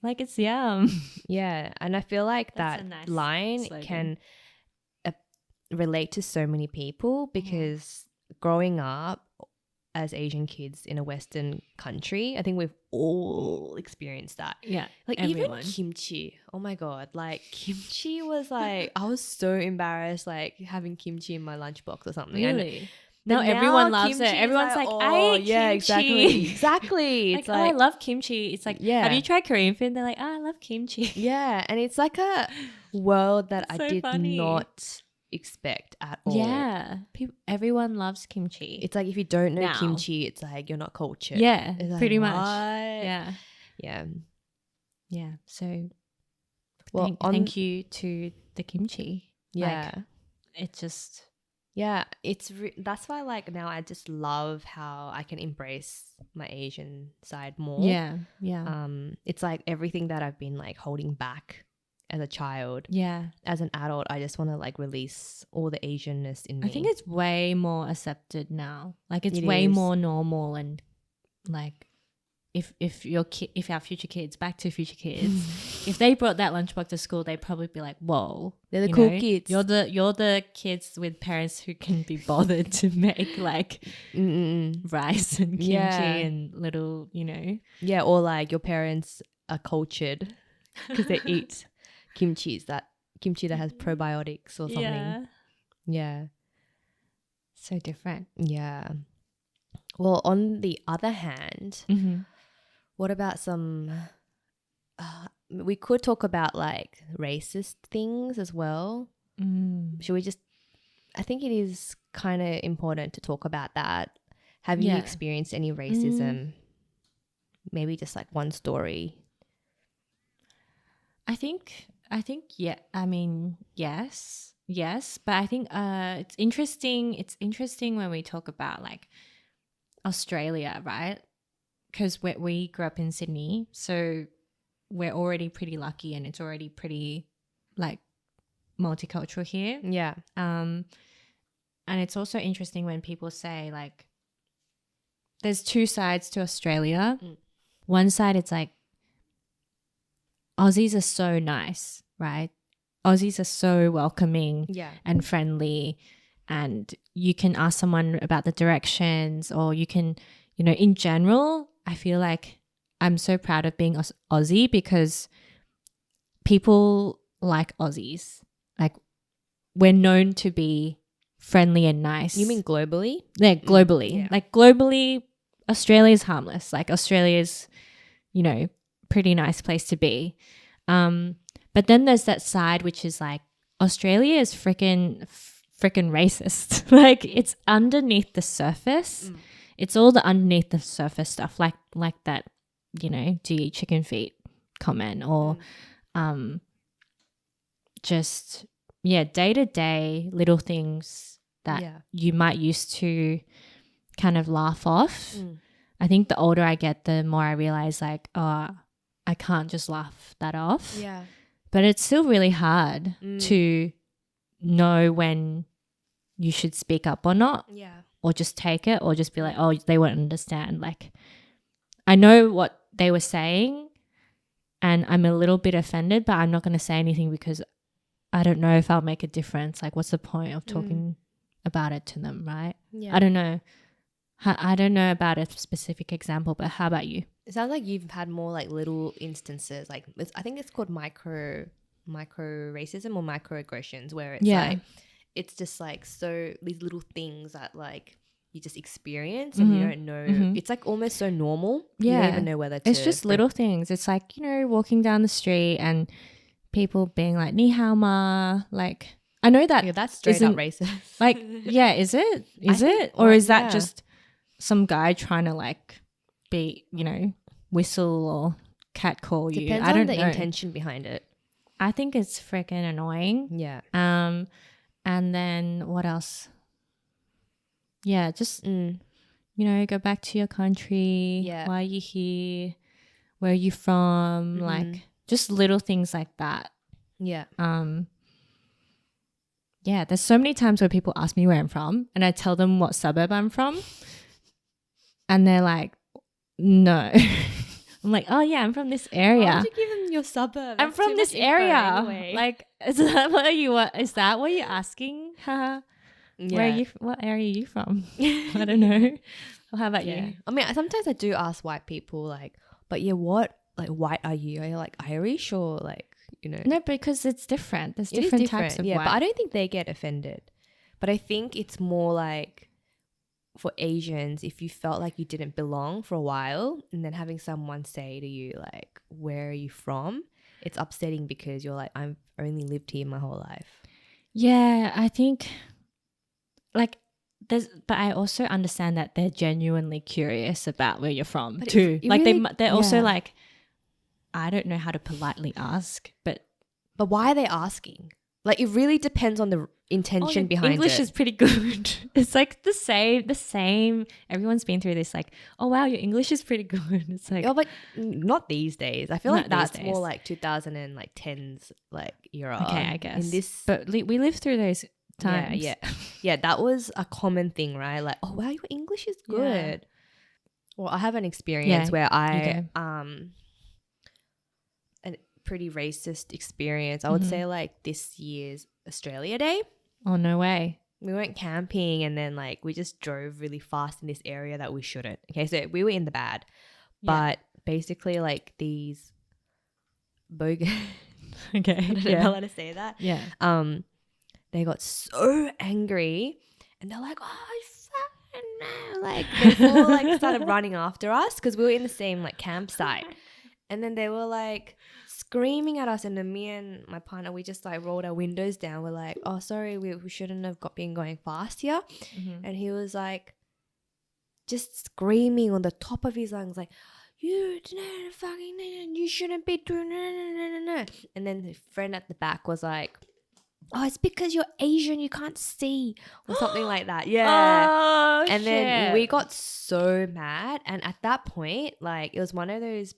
like it's yum. Yeah, and I feel like that nice line slogan. can relate to so many people because growing up as Asian kids in a Western country, I think we've all experienced that. Yeah, like everyone. Even kimchi. Oh my god, like kimchi was like I was so embarrassed like having kimchi in my lunchbox or something. Really? Now everyone loves it. Everyone's like, I eat kimchi. Exactly. It's like, oh, I love kimchi. It's like, have you tried Korean food? They're like, oh, I love kimchi. Yeah, and it's like a world that I did not expect at all. Yeah, everyone loves kimchi. It's like if you don't know kimchi, it's like you're not cultured. Yeah, like, pretty what? much. Yeah. So, well, thank you to the kimchi. Yeah, like, it just. Yeah, that's why like now I just love how I can embrace my Asian side more. Yeah. It's like everything that I've been like holding back as a child. Yeah. As an adult, I just want to like release all the Asianness in me. I think it's way more accepted now. Like it's way more normal, and like if our future kids, back to future kids, if they brought that lunchbox to school, they'd probably be like, whoa, they're the cool kids. You're the kids with parents who can be bothered to make like rice and kimchi and little, you know. Yeah, or like your parents are cultured because they eat kimchi that has probiotics or something. Yeah. So different. Yeah. Well, on the other hand, what about some we could talk about like racist things as well. Should we just I think it is kind of important to talk about that. Have you experienced any racism? Maybe just like one story. I think yeah. I mean, yes, but I think it's interesting. It's interesting when we talk about like Australia, right? Because we grew up in Sydney, so we're already pretty lucky, and it's already pretty like multicultural here. Yeah. And it's also interesting when people say like there's two sides to Australia. One side, it's like Aussies are so nice, right? Aussies are so welcoming and friendly, and you can ask someone about the directions, or you can, you know, in general, I feel like I'm so proud of being Aussie because people like Aussies. Like, we're known to be friendly and nice. You mean globally? Yeah, globally. Like, globally, Australia's harmless. Like, Australia's, you know, pretty nice place to be. But then there's that side which is like, Australia is freaking racist. Like, it's underneath the surface. It's all the underneath the surface stuff, like that, you know, do you eat chicken feet comment, or just day-to-day little things that you might used to kind of laugh off. I think the older I get, the more I realize, like, oh, I can't just laugh that off. Yeah. But it's still really hard to know when you should speak up or not. Yeah. Or just take it, or just be like, oh, they won't understand. Like, I know what they were saying and I'm a little bit offended, but I'm not going to say anything because I don't know if I'll make a difference. Like, what's the point of talking about it to them, right? Yeah. I don't know. I don't know about a specific example, but how about you? It sounds like you've had more like little instances, like I think it's called micro racism or microaggressions, where it's like, it's just like, so these little things that like you just experience and you don't know. It's like almost so normal. You don't even know whether to. It's just little things. It's like, you know, walking down the street and people being like, ni hao ma, like, I know that that's straight up racist. Like, is it? Is it? Or is that just some guy trying to like be, you know, whistle or catcall you? Depends I don't on the know. intention behind it. I think it's freaking annoying. Yeah. And then what else? Yeah, just you know, go back to your country. Yeah. Why are you here? Where are you from? Like, just little things like that. Yeah. Yeah, there's so many times where people ask me where I'm from and I tell them what suburb I'm from. And they're like, no. I'm like, oh yeah, I'm from this area. Why would you give them your suburb? I'm from this area. Anyway. Like, is that what you're asking? What area are you from? I don't know. Well, how about you? I mean, sometimes I do ask white people, like, but yeah, what, like, white are you? Are you like Irish or like, you know? No, because it's different. There's different types of white. But I don't think they get offended. But I think it's more like for Asians, if you felt like you didn't belong for a while and then having someone say to you, like, where are you from? It's upsetting because you're like, I've only lived here my whole life. Yeah, I think like but I also understand that they're genuinely curious about where you're from too. Like really, they're also like, I don't know how to politely ask, but why are they asking? Like, it really depends on the intention behind English it. Is pretty good. It's like the same. Everyone's been through this, like, oh wow, your English is pretty good. It's like, oh, but not these days. I feel like that's more like 2010s like era. Okay, I guess. But we lived through those times. Yeah, that was a common thing, right? Like, oh wow, your English is good. Well, I have an experience where I a pretty racist experience. I would say like this year's Australia Day. Oh, no way. We went camping and then like we just drove really fast in this area that we shouldn't. Okay, so we were in the bad. But basically like these bogus okay. I don't know how to say that. Yeah. They got so angry and they're like, oh, no. Like they all like started running after us because we were in the same like campsite. And then they were like screaming at us, and then me and my partner, we just like rolled our windows down. We're like, oh, sorry, we shouldn't have been going fast here. And he was like just screaming on the top of his lungs like, you shouldn't be doing no. And then the friend at the back was like, oh, it's because you're Asian, you can't see, or something like that. Yeah. Oh, and then we got so mad, and at that point, like, it was one of those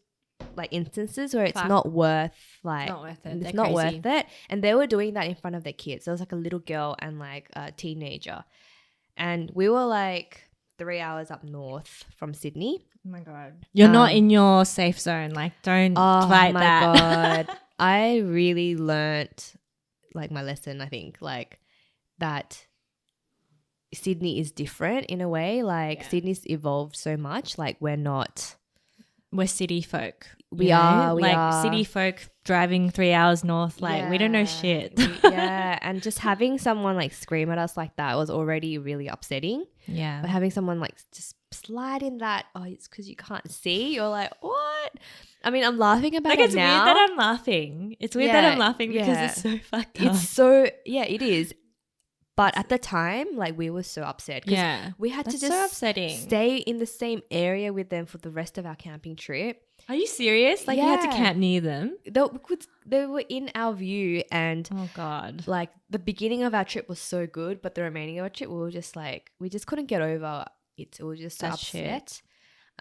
like instances where it's not worth it. It's not worth it. And they were doing that in front of their kids. There was like a little girl and like a teenager, and we were like 3 hours up north from Sydney. Oh my God. You're not in your safe zone. Like, don't fight that. Oh my God. I really learnt like my lesson, I think, like that Sydney is different in a way. Like Sydney's evolved so much. Like we're city folk. We are. City folk driving 3 hours north. Like, we don't know shit. And just having someone like scream at us like that was already really upsetting. Yeah. But having someone like just slide in that, oh, it's because you can't see. You're like, what? I mean, I'm laughing about it now. It's weird that I'm laughing. It's weird that I'm laughing because it's so fucked up. It's so, it is. But at the time, like, we were so upset because we had to just stay in the same area with them for the rest of our camping trip. Are you serious? Like, you had to camp near them? They were in our view, and oh God, like the beginning of our trip was so good, but the remaining of our trip, we were just like, we just couldn't get over it. We were just so upset.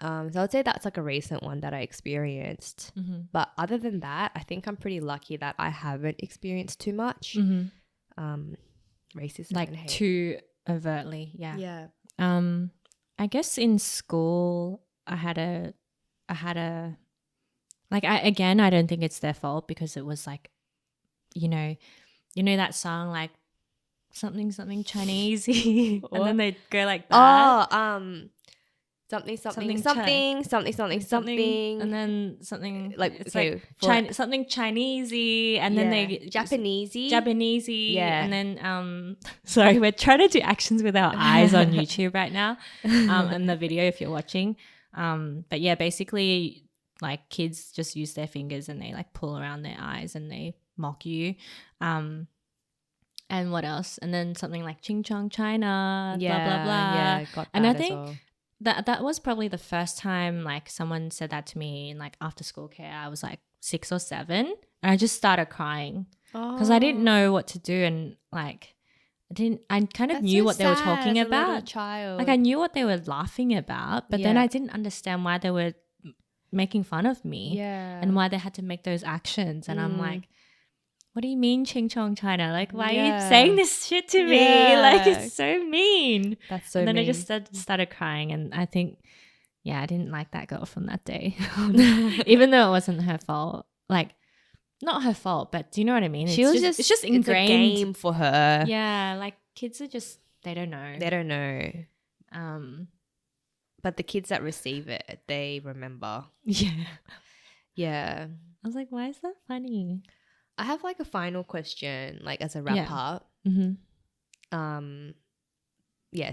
So I'd say that's like a recent one that I experienced. Mm-hmm. But other than that, I think I'm pretty lucky that I haven't experienced too much. Racism, like and hate. Too overtly. I guess in school I had a like, I don't think it's their fault, because it was like, you know that song, like something Chinese and then they go like that. Something, and then something like, it's okay, like something Chinesey, and then they Japanesey, and then sorry, we're trying to do actions with our eyes on YouTube right now, and the video if you're watching, but yeah, basically, like, kids just use their fingers and they like pull around their eyes and they mock you, and what else? And then something like Ching Chong China, blah blah blah. Got and I that think as well. that was probably the first time like someone said that to me in like after school care. I was like 6 or 7, and I just started crying because I didn't know what to do, and like I kind of knew what they were talking about. Little child. Like, I knew what they were laughing about, but then I didn't understand why they were making fun of me and why they had to make those actions, and I'm like, what do you mean Ching Chong China? Like, why are you saying this shit to me? Like, it's so mean. That's so and then mean. I just started crying, and I think, I didn't like that girl from that day. Even though it wasn't her fault. Like, not her fault, but do you know what I mean? It's just ingrained. It's a game for her. Yeah, like, kids are just, they don't know. They don't know. But the kids that receive it, they remember. Yeah. Yeah. I was like, why is that funny? I have like a final question, like as a wrap up. Mm-hmm.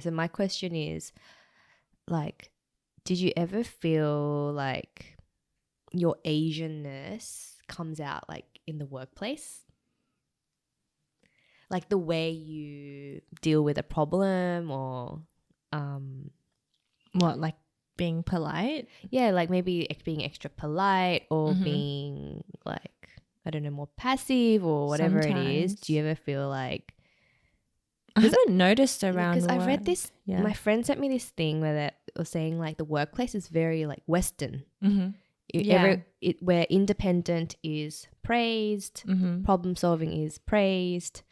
So my question is, like, did you ever feel like your Asianness comes out like in the workplace? Like the way you deal with a problem, or what, like being polite? Yeah, like maybe being extra polite, or being like, I don't know, more passive, or whatever it is. Do you ever feel like... I haven't noticed around because I read this, my friend sent me this thing where they were saying like the workplace is very like Western. Where independent is praised, problem solving is praised,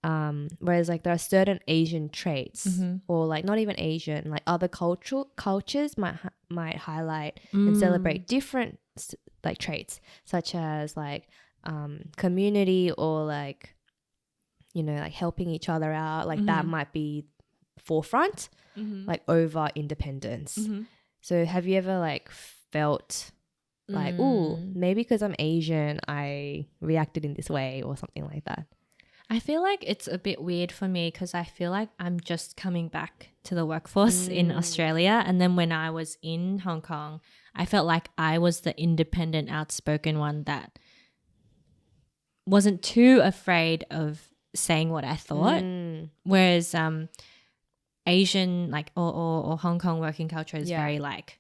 whereas like there are certain Asian traits, or like not even Asian, like other cultures might highlight and celebrate different like traits, such as like community, or like, you know, like helping each other out, like that might be forefront, like over independence. So have you ever like felt like, ooh, maybe because I'm Asian I reacted in this way, or something like that? I feel like it's a bit weird for me because I feel like I'm just coming back to the workforce in Australia, and then when I was in Hong Kong I felt like I was the independent, outspoken one that wasn't too afraid of saying what I thought. Whereas Asian, like, or Hong Kong working culture is very like,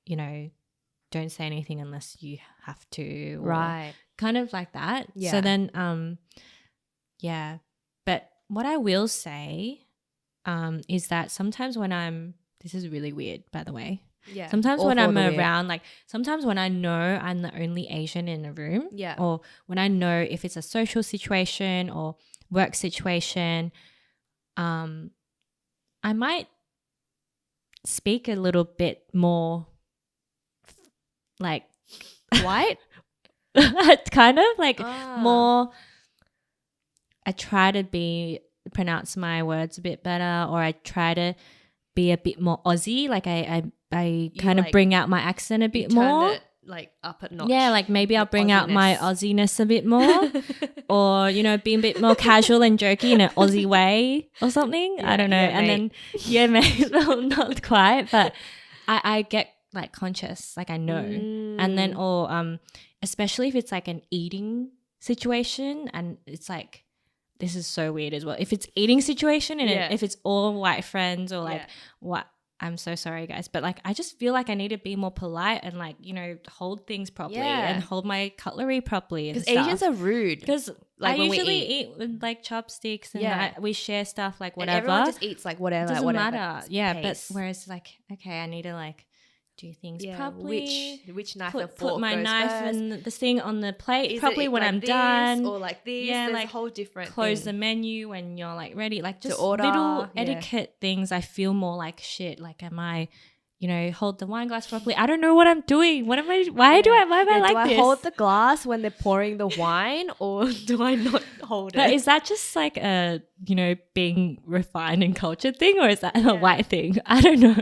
you know, don't say anything unless you have to, right? Kind of like that. So then but what I will say is that sometimes when this is really weird, by the way. Yeah. Sometimes when I'm around, like sometimes when I know I'm the only Asian in a room, or when I know if it's a social situation or work situation, I might speak a little bit more like White? kind of like more. I try to pronounce my words a bit better, or I try to be a bit more Aussie. Like I kind of like, bring out my accent a bit turn more. it like up a notch. Yeah, like maybe I'll bring out my Aussie-ness. Aussie-ness a bit more, or be a bit more casual and jokey in an Aussie way or something. I don't know. Yeah, and mate. then mate, well, not quite, but I get like conscious, like I know, and then especially if it's like an eating situation, and it's like. This is so weird as well. If it's eating situation and if it's all white friends or like what, I'm so sorry guys, but like I just feel like I need to be more polite and like hold things properly and hold my cutlery properly and Because stuff. Asians are rude. Because like I when usually we eat with like chopsticks and we share stuff like whatever. And everyone just eats like whatever. Doesn't whatever matter. Yeah, pace. but whereas like okay, I need to like do things properly. Which knife and fork put my goes knife first. and the thing on the plate Is properly it when like I'm this done. or like this. Yeah, there's like a whole different close thing. the menu when you're like ready. Like just order, little etiquette things. I feel more like shit. Like am I, hold the wine glass properly? I don't know what I'm doing. What am I? Why am I like do I this? hold the glass when they're pouring the wine or do I not hold But it? is that just like a being refined and cultured thing, or is that a white thing? I don't know.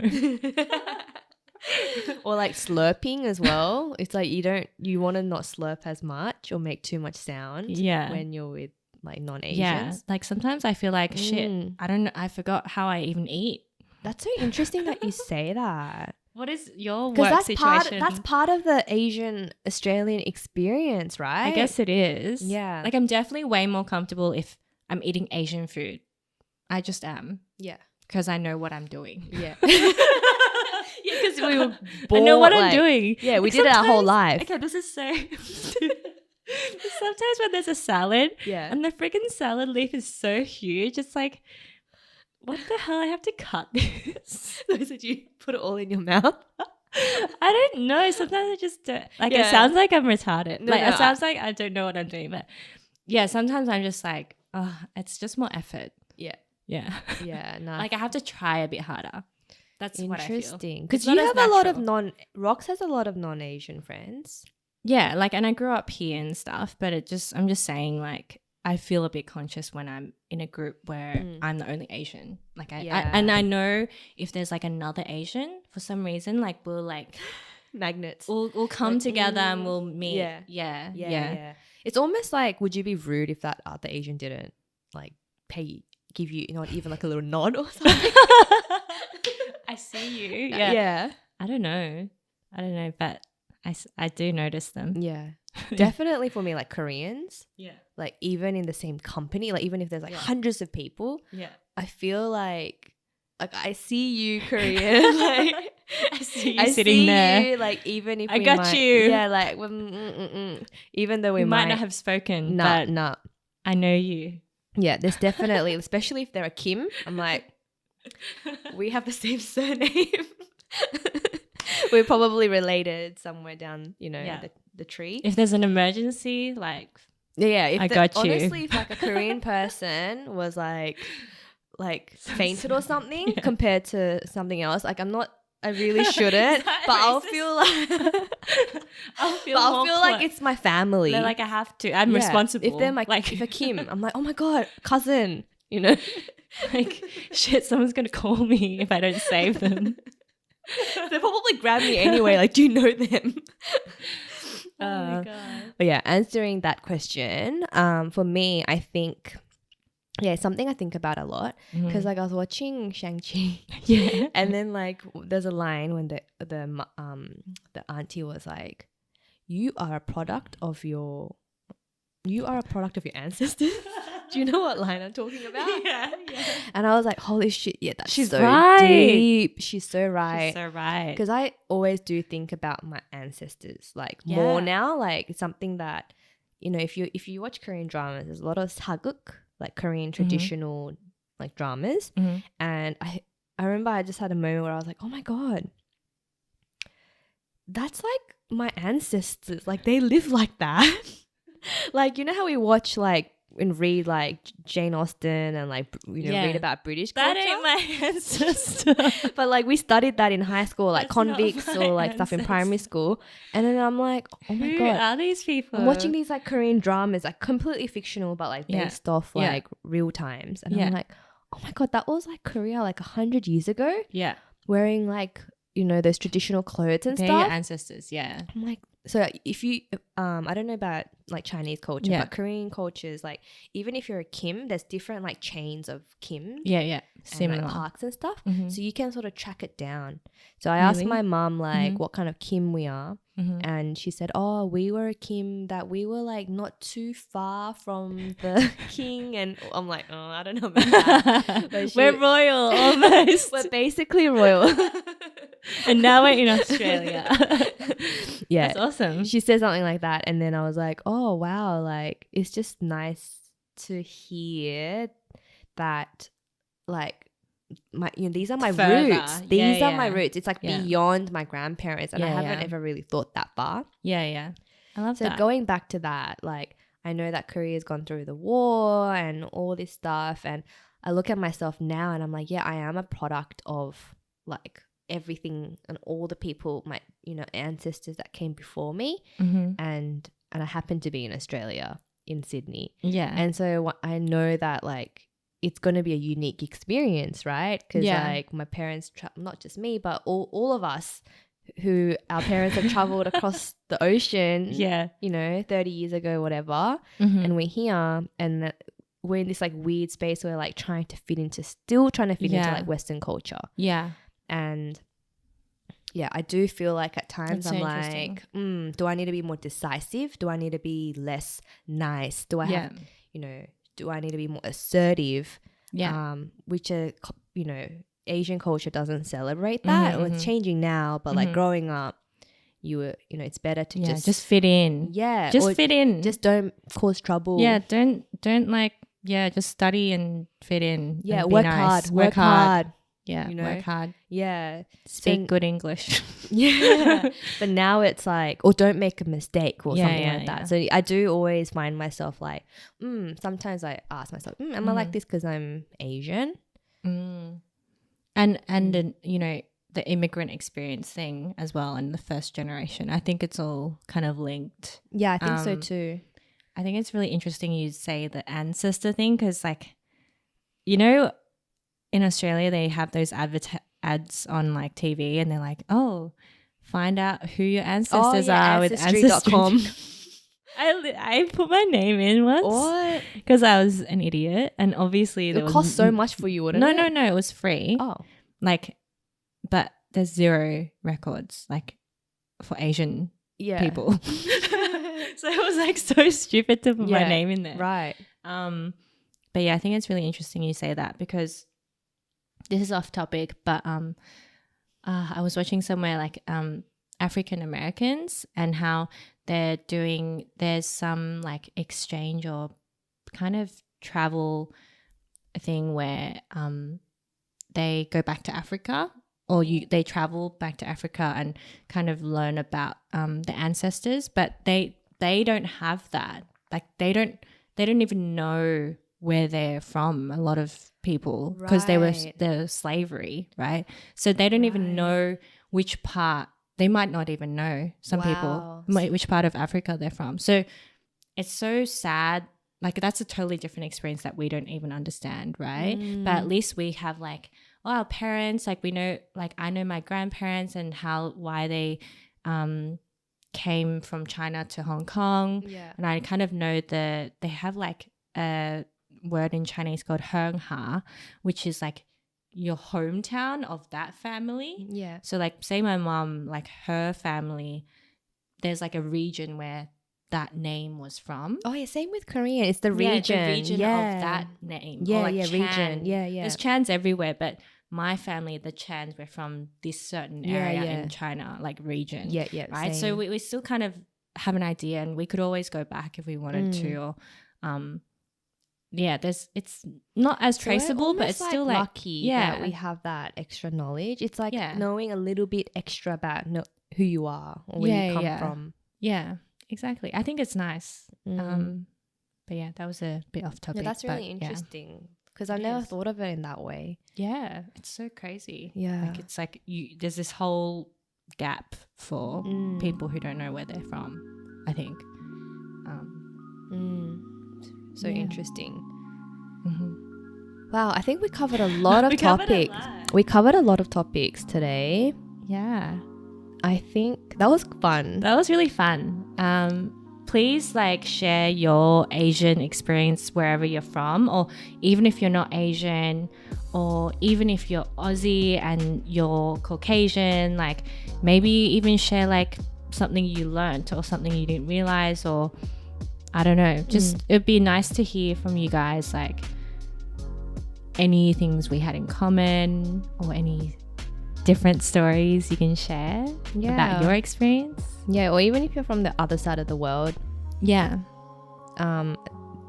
Or like slurping as well. It's like you want to not slurp as much or make too much sound when you're with like non-Asians. Yeah, like sometimes I feel like shit, I don't know, I forgot how I even eat. That's so interesting that you say that. What is your work situation? That's part of the Asian Australian experience, right? I guess it is. Yeah. Like I'm definitely way more comfortable if I'm eating Asian food. I just am. Yeah. Because I know what I'm doing. Yeah. Yeah, because we were born, I know what I'm doing. Yeah, we did it our whole life. Okay, this is so... Sometimes when there's a salad and the freaking salad leaf is so huge, it's like, what the hell? I have to cut this. So did you put it all in your mouth? I don't know. Sometimes I just don't. Like it sounds like I'm retarded. It sounds like I don't know what I'm doing. But yeah, sometimes I'm just like, oh, it's just more effort. Yeah. Yeah. Yeah. No. Like I have to try a bit harder. That's what I feel. Interesting. Because you have a lot of Rox has a lot of non-Asian friends. Yeah, like, and I grew up here and stuff, but I'm just saying, like, I feel a bit conscious when I'm in a group where I'm the only Asian. Like, and I know if there's like another Asian for some reason, like we'll like magnets. We'll come together and we'll meet. Yeah. It's almost like, would you be rude if that other Asian didn't like give you not even like a little nod or something? I see you. Yeah. I don't know, but I do notice them. Yeah. Definitely for me, like Koreans. Yeah. Like even in the same company, like even if there's like hundreds of people. Yeah. I feel like I see you, Korean. Like I see you sitting there. You, like even if I got you. Yeah, like even though we might not have spoken. Nah. I know you. Yeah, there's definitely, especially if they're a Kim, I'm like, we have the same surname. We're probably related somewhere down, the tree. If there's an emergency, like, yeah, I got you. Honestly, if like a Korean person was like fainted or something compared to something else, like I really shouldn't, but I'll feel like it's my family. They're like, I have to. I'm responsible. If they're like if a Kim, I'm like, oh my god, cousin, like shit. Someone's gonna call me if I don't save them. They'll probably grab me anyway. Like, do you know them? Oh my god. But yeah, answering that question, for me, I think. Yeah, something I think about a lot because like I was watching Shang-Chi, and then like there's a line when the auntie was like, "You are a product of your ancestors." Do you know what line I'm talking about? Yeah. And I was like, "Holy shit, yeah, she's so right. deep. She's so right. She's so right." Because I always do think about my ancestors like more now. Like it's something that if you watch Korean dramas, there's a lot of 사극. Like Korean traditional like dramas, and I remember I just had a moment where I was like, oh my god, that's like my ancestors, like they live like that. Like how we watch like and read like Jane Austen and like read about British culture. That ain't my ancestor. But like we studied that in high school, like That's not convicts my or like stuff in primary school. And then I'm like, oh my Who God, are these people? I'm watching these like Korean dramas, like completely fictional, but like Yeah. based off Yeah. like real times. And Yeah. I'm like, oh my God, that was like Korea like 100 years ago, Yeah. wearing like, those traditional clothes and They're stuff. your ancestors. Yeah. I'm like, so if you, I don't know about like Chinese culture, Yeah. but Korean cultures, like even if you're a Kim, there's different like chains of Kim Yeah. Yeah. and Similar. like parks and stuff. Mhm. So you can sort of track it down. So I asked Really? my mum like Mhm. what kind of Kim we are. Mhm. And she said, oh, we were a Kim that we were like not too far from the king. And I'm like, oh, I don't know about that. But We're royal almost. we're basically royal. And now we're in Australia. Yeah. That's awesome. She said something like that. And then I was like, oh, wow. Like, it's just nice to hear that, like, these are my Further. roots. These Yeah, are my yeah. roots. It's like Yeah. beyond my grandparents. And I Yeah, haven't yeah. ever really thought that far. Yeah. Yeah. I love So that. going back to that, like, I know that Korea's gone through the war and all this stuff. And I look at myself now and I'm like, yeah, I am a product of like everything and all the people, my, ancestors that came before me. Mhm. And I happen to be in Australia, in Sydney. Yeah. And so I know that like it's going to be a unique experience, right? Because Yeah. like my parents, not just me, but all of us who our parents have traveled across the ocean, Yeah. 30 years ago, whatever. Mhm. And we're here and we're in this like weird space where we're like still trying to fit into Yeah. like Western culture. Yeah. And yeah, I do feel like at times That's so I'm interesting. like, do I need to be more decisive? Do I need to be less nice? Do I Yeah. have, do I need to be more assertive? Yeah. Which Asian culture doesn't celebrate that. Or it's changing now, but like growing up, it's better to just fit in. yeah, Just or fit in. just don't cause trouble. Yeah. Don't like, yeah, just study and fit in. Yeah, and be work nice. hard. Work hard. Yeah. Work hard. Yeah. Speak good English. Yeah. But now it's like, or don't make a mistake or Yeah, something yeah, like that. yeah. So I do always find myself like, sometimes I ask myself, am I like this because I'm Asian? Mm. And then, the immigrant experience thing as well, and the first generation. I think it's all kind of linked. Yeah, I think so too. I think it's really interesting you say the ancestor thing because, like, in Australia they have those ads on like TV, and they're like, "Oh, find out who your ancestors are with Ancestry.com." I put my name in once because I was an idiot, and obviously it cost so much for you, wouldn't it? No, it was free. Oh, like, but there's zero records like for Asian people. So it was like so stupid to put my name in there. Right. But yeah, I think it's really interesting you say that because this is off topic, but I was watching somewhere like African Americans and how there's some like exchange or kind of travel thing where they go back to Africa or they travel back to Africa and kind of learn about the ancestors, but they don't have that. Like they don't even know where they're from, a lot of people, because they're slavery, right? So they don't even know which part. They might not even know, some people, which part of Africa they're from. So it's so sad. Like that's a totally different experience that we don't even understand, right? But at least we have like, our parents, like we know, like I know my grandparents and why they came from China to Hong Kong. Yeah. And I kind of know that they have like a word in Chinese called Heng Ha, which is like your hometown of that family. Yeah. So like say my mom, like her family, there's like a region where that name was from. Oh yeah, same with Korean. It's the region. Yeah, the region of that name. Yeah, or like Chan. Region. Yeah. There's Chans everywhere, but my family, the Chans were from this certain area in China, like region. Yeah, yeah. Right. Same. So we still kind of have an idea, and we could always go back if we wanted to. Or, it's not as traceable, but it's like still like lucky that we have that extra knowledge. It's like knowing a little bit extra about who you are or where you come from. Yeah, exactly. I think it's nice. But yeah, that was a bit off topic. Yeah, that's really but interesting because I've It never is. thought of it in that way. Yeah, it's so crazy. Yeah. Like it's like there's this whole gap for people who don't know where they're from, I think. So Yeah. interesting. Mm-hmm. Wow, I think we covered a lot of We covered a topics. lot. We covered a lot of topics today. Yeah. I think that was fun. That was really fun. Please like share your Asian experience wherever you're from, or even if you're not Asian, or even if you're Aussie and you're Caucasian, like maybe even share like something you learnt or something you didn't realize, or I don't know, just it'd be nice to hear from you guys, like any things we had in common or any different stories you can share about your experience. Yeah, or even if you're from the other side of the world. Yeah.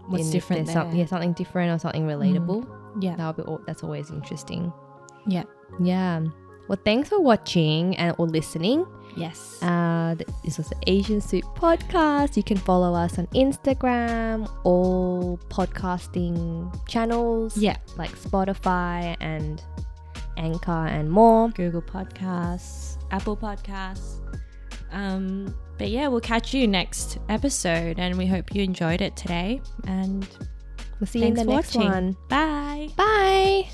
What's if different there's there? something different or something relatable. Yeah. That's always interesting. Yeah. Yeah. Well, thanks for watching and or listening. Yes. This was the Asian Soup podcast. You can follow us on Instagram, all podcasting channels. Yeah. Like Spotify and Anchor and more. Google Podcasts, Apple Podcasts. But yeah, we'll catch you next episode, and we hope you enjoyed it today. And We'll see you in the next one. Bye. Bye.